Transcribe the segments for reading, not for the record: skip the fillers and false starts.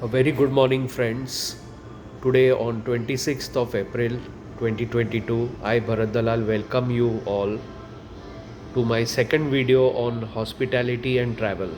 A very good morning, friends. Today, on 26th of April 2022, I, Bharat Dalal, welcome you all to my second video on hospitality and travel.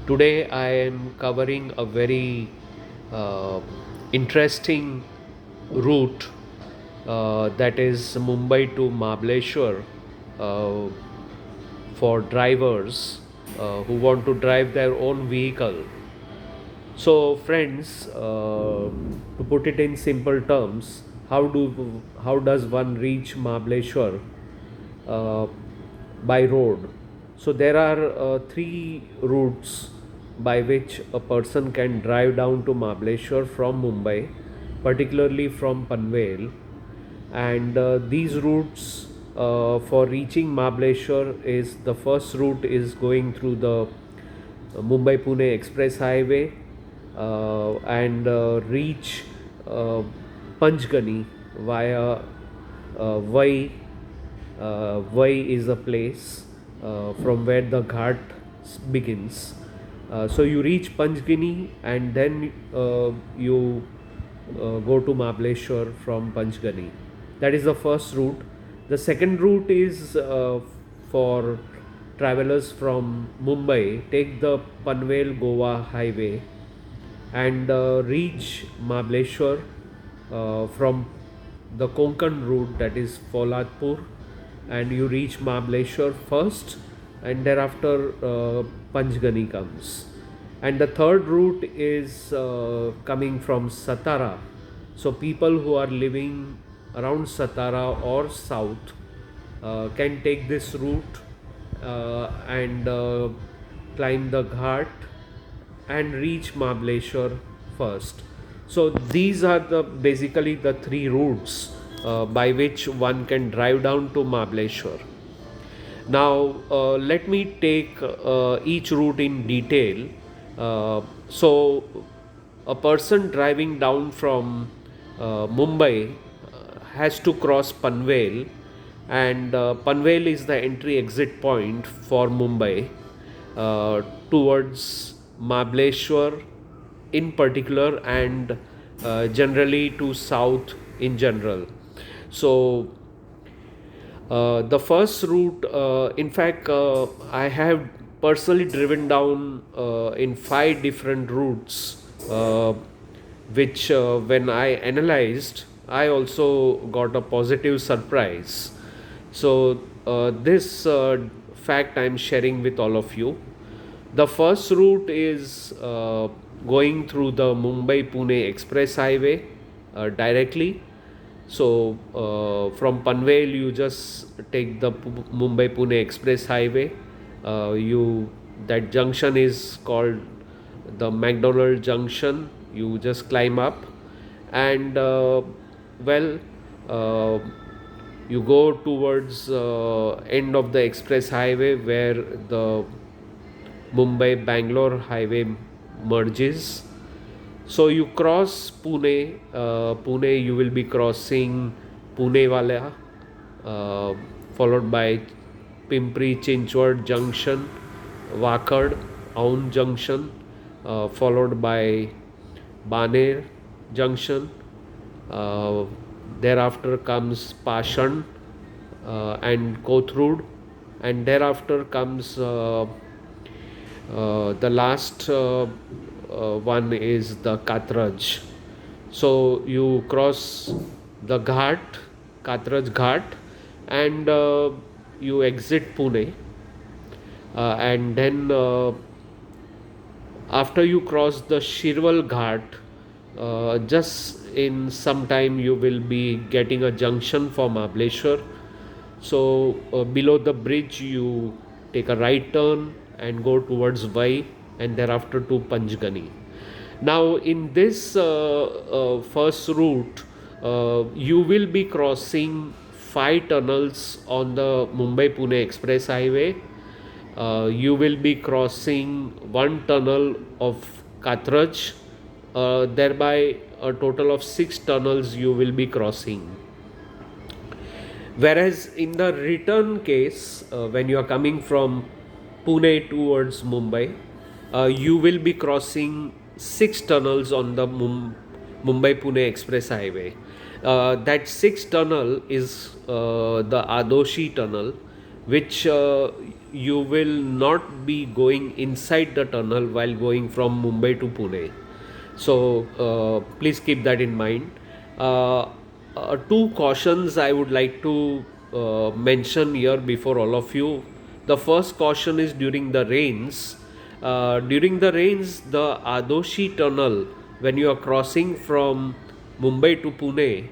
Today, I am covering a very uh, interesting route that is Mumbai to Mahabaleshwar uh, for drivers who want to drive their own vehicle. So, friends, to put it in simple terms, how does one reach Mahabaleshwar uh, by road? So there are three routes by which a person can drive down to Mahabaleshwar from Mumbai, particularly from Panvel, and these routes for reaching Mahabaleshwar is the first route is going through the Mumbai Pune Express Highway and reach uh, Panchgani via Vai. Vai is a place from where the ghat begins. So you reach Panchgani and then you go to Mahabaleshwar from Panchgani. That is the first route. The second route is for travelers from Mumbai. Take the Panvel Goa highway and reach Mahabaleshwar from the Konkan route, that is Fauladpur, and you reach Mahabaleshwar first, and thereafter Panchgani comes. And the third route is coming from Satara. So people who are living around Satara or south can take this route and climb the ghat and reach Mahabaleshwar first. So these are the basically the three routes by which one can drive down to Mahabaleshwar. Now let me take each route in detail. So a person driving down from Mumbai has to cross Panvel, and Panvel is the entry exit point for Mumbai towards Mahabaleshwar in particular, and generally to south in general. So the first route, in fact, I have personally driven down in five different routes, which when I analyzed, I also got a positive surprise. So, this fact I am sharing with all of you. The first route is going through the Mumbai Pune Express Highway directly. So from Panvel, you just take the Mumbai Pune Express Highway. You that junction is called the McDonald Junction. You just climb up, and well, uh, you go towards end of the express highway where the Mumbai Bangalore highway merges. So you cross Pune. Pune, you will be crossing Pune Wala, followed by Pimpri Chinchwad Junction, Wakad, Aun Junction, followed by Baner Junction. Uh, Thereafter comes Pashan and Kothrud, and thereafter comes the last one is the Katraj. So you cross the Ghat, Katraj Ghat, and you exit Pune, and then after you cross the Shirwal Ghat, just in some time you will be getting a junction for Mahabaleshwar. So below the bridge you take a right turn and go towards Vai, and thereafter to Panchgani. Now in this first route, you will be crossing five tunnels on the Mumbai Pune Express Highway. You will be crossing one tunnel of Katraj, thereby a total of six tunnels you will be crossing. Whereas in the return case, when you are coming from Pune towards Mumbai, you will be crossing six tunnels on the Mumbai Pune Express Highway. That sixth tunnel is the Adoshi tunnel, which you will not be going inside the tunnel while going from Mumbai to Pune. So please keep that in mind. Uh, Two cautions I would like to mention here before all of you. The first caution is during the rains. During the rains, the Adoshi tunnel, when you are crossing from Mumbai to Pune,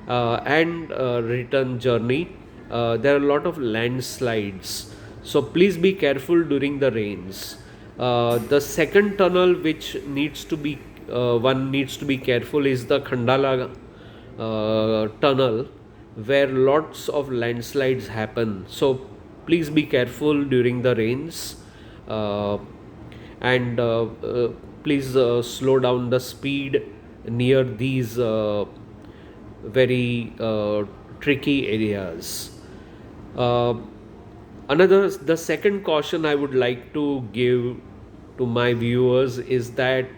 and return journey, there are a lot of landslides. So please be careful during the rains. The second tunnel which needs to be one needs to be careful is the Khandala tunnel, where lots of landslides happen. So please be careful during the rains, uh, and please slow down the speed near these very tricky areas. Uh, the second caution I would like to give to my viewers is that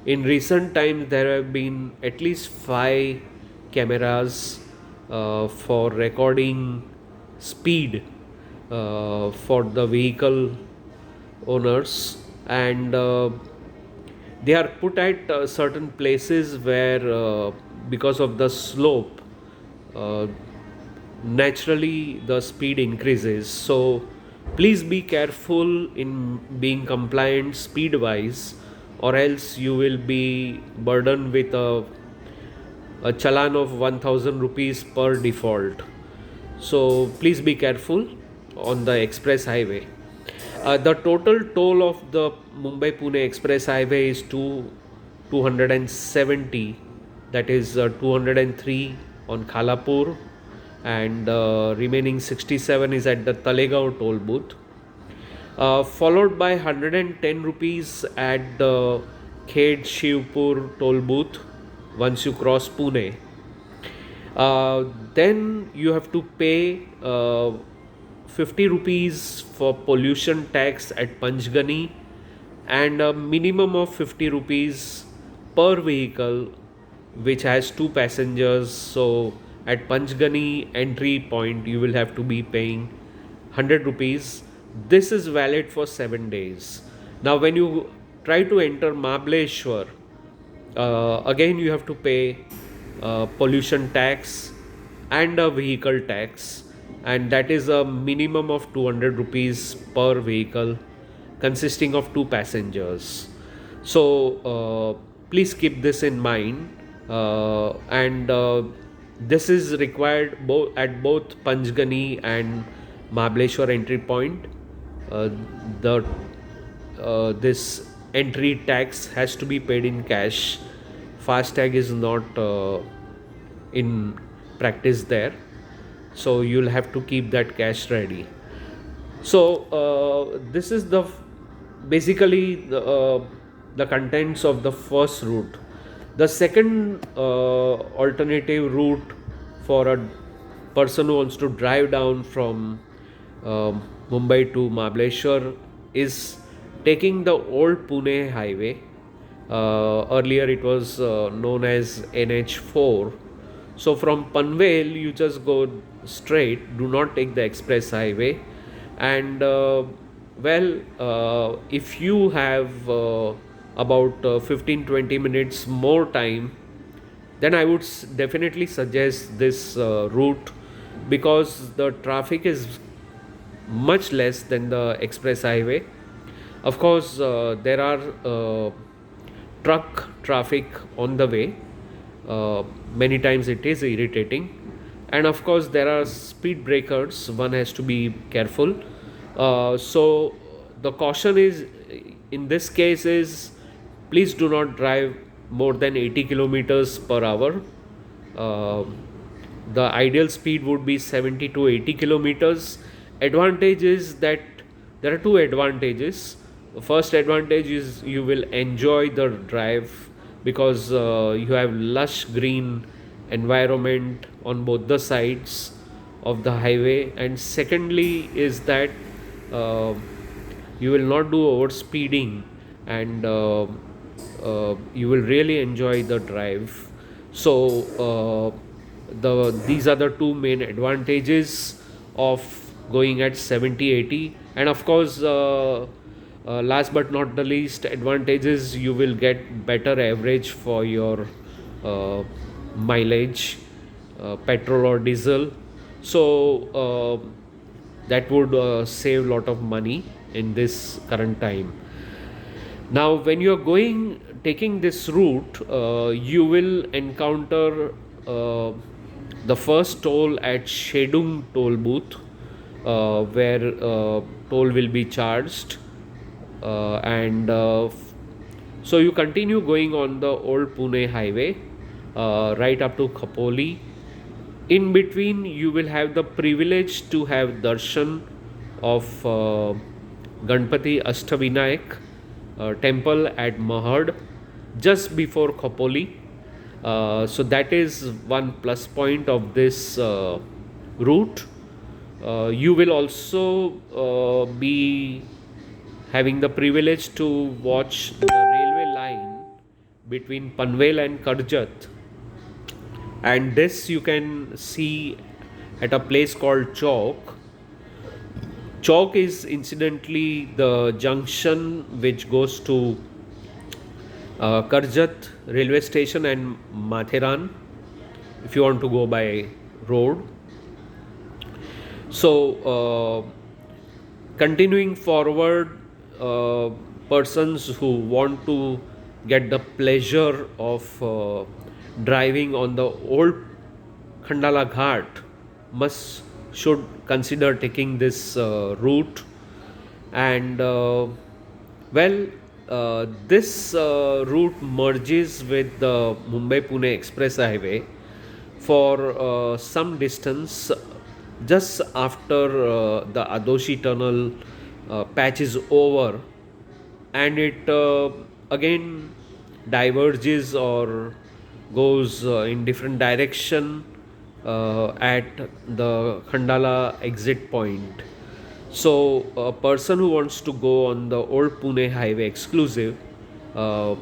in recent times there have been at least five cameras for recording speed for the vehicle owners, and they are put at certain places where because of the slope, uh, naturally the speed increases. So please be careful in being compliant speed wise, or else you will be burdened with a challan of 1000 rupees per default. So please be careful on the express highway. The total toll of the Mumbai Pune Express Highway is 270, that is 203 on Khalapur, and remaining 67 is at the Talegaon toll booth, followed by 110 rupees at the Khed Shivpur toll booth once you cross Pune. Then you have to pay 50 rupees for pollution tax at Panchgani, and a minimum of 50 rupees per vehicle which has two passengers. So at Panchgani entry point you will have to be paying 100 rupees. This is valid for 7 days. Now when you try to enter Mahabaleshwar, again you have to pay pollution tax and a vehicle tax, and that is a minimum of 200 rupees per vehicle consisting of two passengers. So please keep this in mind, and this is required at both Panchgani and Mahabaleshwar entry point. The This entry tax has to be paid in cash. Fastag is not in practice there, so you'll have to keep that cash ready. So this is basically the contents of the first route. The second alternative route for a person who wants to drive down from Mumbai to Mahabaleshwar is taking the old Pune highway. Earlier it was known as NH4. So from Panvel you just go straight, do not take the express highway. And if you have about 15-20 minutes more time, then I would definitely suggest this route, because the traffic is much less than the express highway. Of course, there are truck traffic on the way. Many times it is irritating, and of course there are speed breakers. One has to be careful. So the caution is in this case is, please do not drive more than 80 kilometers per hour. Uh, the ideal speed would be 70 to 80 kilometers. Advantage is that there are two advantages. The first advantage is you will enjoy the drive, because you have lush green environment on both the sides of the highway, and secondly is that uh, you will not do over speeding and you will really enjoy the drive. So these are the two main advantages of going at 70-80. And of course, last but not the least advantages, you will get better average for your uh, mileage, petrol or diesel. So that would save a lot of money in this current time. Now, when you're taking this route, you will encounter the first toll at Shedung toll booth, where toll will be charged, and so you continue going on the old Pune highway right up to Khopoli. In between, you will have the privilege to have darshan of Ganpati Ashtavinayak temple at Mahad just before Khopoli. So that is one plus point of this route. You will also be having the privilege to watch the railway line between Panvel and Karjat, and this you can see at a place called Chowk. Chowk is incidentally the junction which goes to Karjat railway station and Matheran if you want to go by road. So continuing forward, persons who want to get the pleasure of driving on the old Khandala Ghat must should consider taking this route. And this route merges with the Mumbai Pune Express Highway for some distance just after the Adoshi Tunnel patch is over, and it again diverges or goes in different direction at the Khandala exit point. So a person who wants to go on the old Pune highway exclusive uh,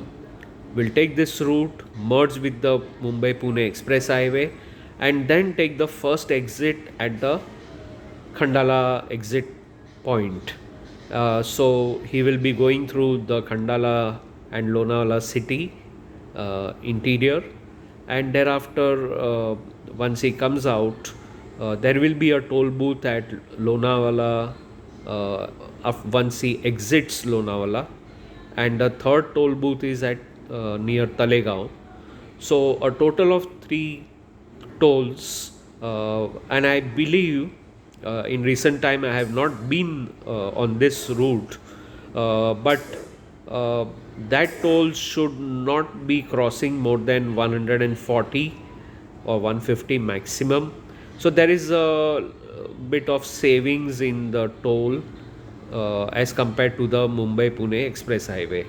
will take this route, merge with the Mumbai Pune Express Highway, and then take the first exit at the Khandala exit point. So he will be going through the Khandala and Lonavala city interior, and thereafter, once he comes out, there will be a toll booth at Lonavala once he exits Lonavala, and the third toll booth is at near Talegaon. So a total of three tolls, and I believe in recent time I have not been on this route, but uh, that toll should not be crossing more than 140 or 150 maximum. So there is a bit of savings in the toll as compared to the Mumbai Pune Express Highway.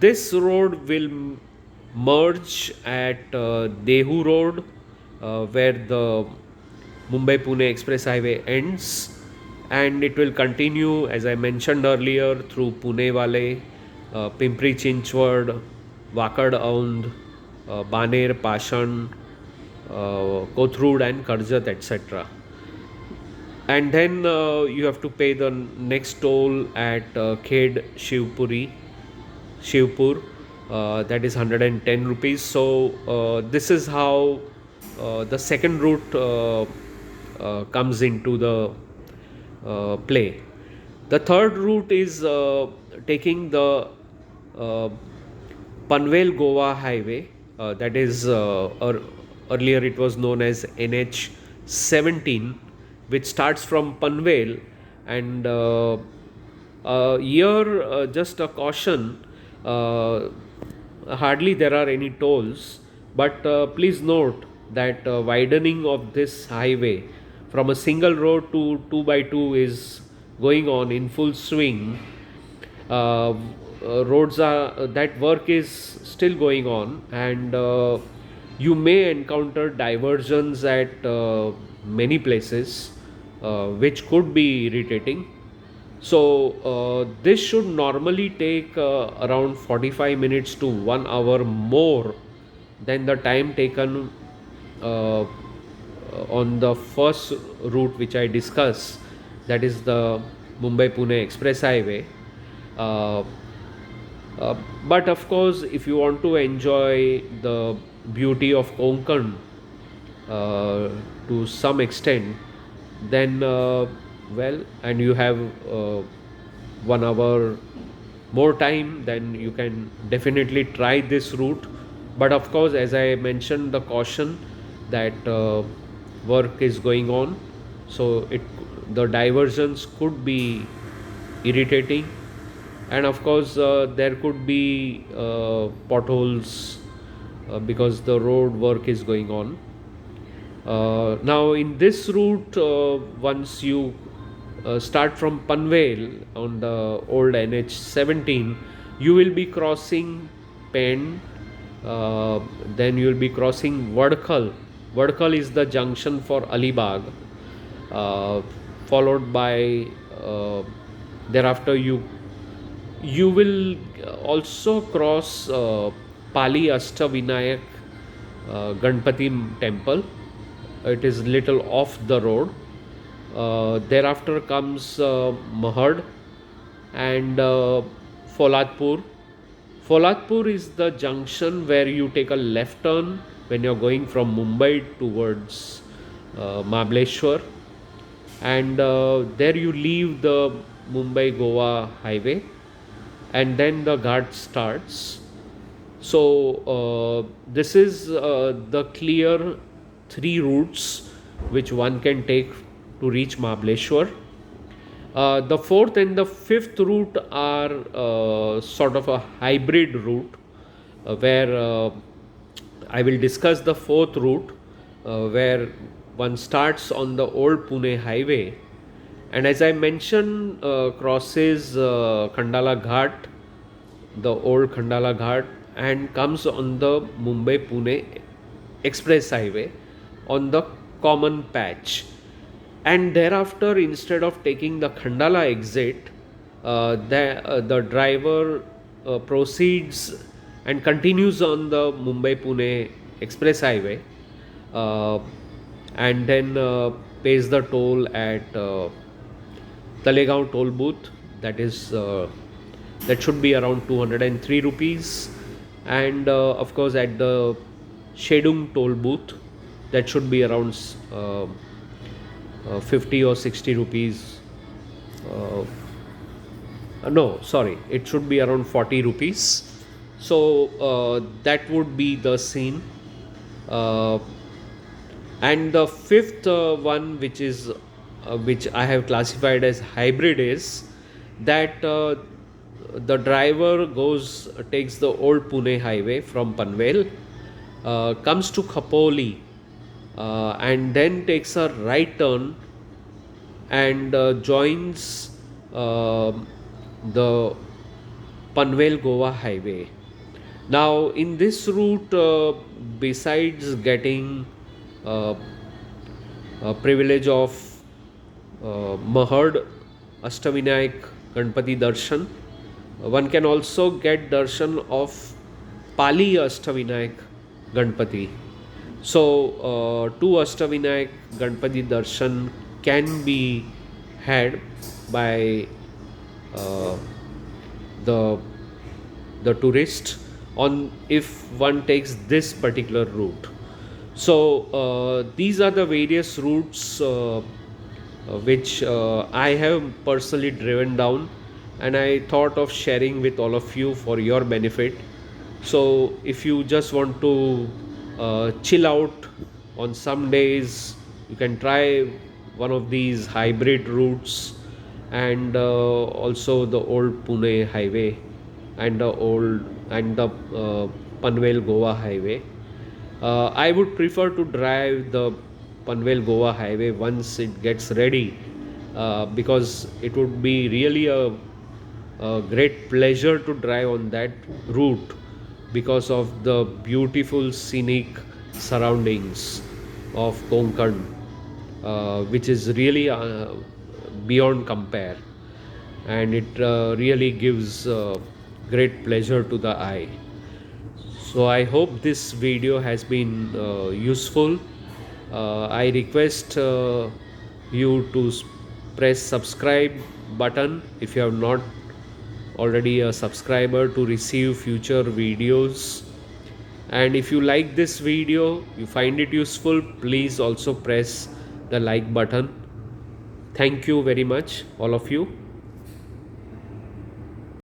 This road will merge at Dehu Road, where the Mumbai Pune Express Highway ends, and it will continue, as I mentioned earlier, through Pune Wale, Pimpri Chinchwad, Wakad Aund, Baner, Pashan, Kothrood, and Karjat, etc. And then you have to pay the next toll at Khed Shivpur, that is 110 rupees. So this is how the second route comes into the play. The third route is taking the uh, Panvel Goa highway, that is earlier it was known as NH 17, which starts from Panvel. And here, just a caution, uh, hardly there are any tolls, but please note that widening of this highway from a single road to 2 by 2 is going on in full swing. Roads are that work is still going on, and you may encounter diversions at many places, which could be irritating. So this should normally take around 45 minutes to 1 hour more than the time taken uh, on the first route which I discussed, that is the Mumbai Pune Express Highway. Uh, uh, but of course, if you want to enjoy the beauty of Konkan uh, to some extent, then well, and you have 1 hour more time, then you can definitely try this route. But of course, as I mentioned, the caution that work is going on, so the diversions could be irritating, and of course there could be potholes because the road work is going on. Now, in this route, once you start from Panvel on the old NH17, you will be crossing Pen, then you will be crossing Vadkhal. Vadkhal is the junction for Alibag, uh, followed by thereafter you will also cross Pali Ashtavinayak Ganpati temple. It is little off the road. Thereafter comes Mahad and Foladpur. Foladpur is the junction where you take a left turn when you're going from Mumbai towards Mahabaleshwar, and there you leave the Mumbai Goa highway, and then the ghat starts. So this is the clear three routes which one can take to reach Mahabaleshwar. The fourth and the fifth route are sort of a hybrid route where I will discuss the fourth route where one starts on the old Pune highway, and as I mentioned, crosses Khandala Ghat, the old Khandala Ghat, and comes on the Mumbai Pune Express Highway on the common patch. And thereafter, instead of taking the Khandala exit, the driver proceeds and continues on the Mumbai Pune Express Highway, uh, and then pays the toll at Talegaon toll booth. That should be around 203 rupees, and of course at the Shedung toll booth, that should be around 50 or 60 rupees. Uh, no, sorry, it should be around 40 rupees. So that would be the scene. Uh, and the fifth one, which I have classified as hybrid, is that the driver takes the old Pune highway from Panvel, comes to Khapoli, and then takes a right turn and joins the Panvel Goa highway. Now, in this route, besides getting privilege of Mahad Ashtavinayak Ganpati Darshan, one can also get darshan of Pali Ashtavinayak Ganpati. So, two Ashtavinayak Ganpati darshan can be had by uh, the the tourist on if one takes this particular route. So these are the various routes which I have personally driven down, and I thought of sharing with all of you for your benefit. So if you just want to chill out on some days, you can try one of these hybrid routes, and also the old Pune highway and the Panvel Goa highway. I would prefer to drive the Panvel Goa highway once it gets ready, because it would be really a great pleasure to drive on that route because of the beautiful scenic surroundings of Konkan, which is really beyond compare. and it really gives great pleasure to the eye. So I hope this video has been useful. I request you to press subscribe button if you have not already a subscriber, to receive future videos. And if you like this video, you find it useful, please also press the like button. Thank you very much, all of you.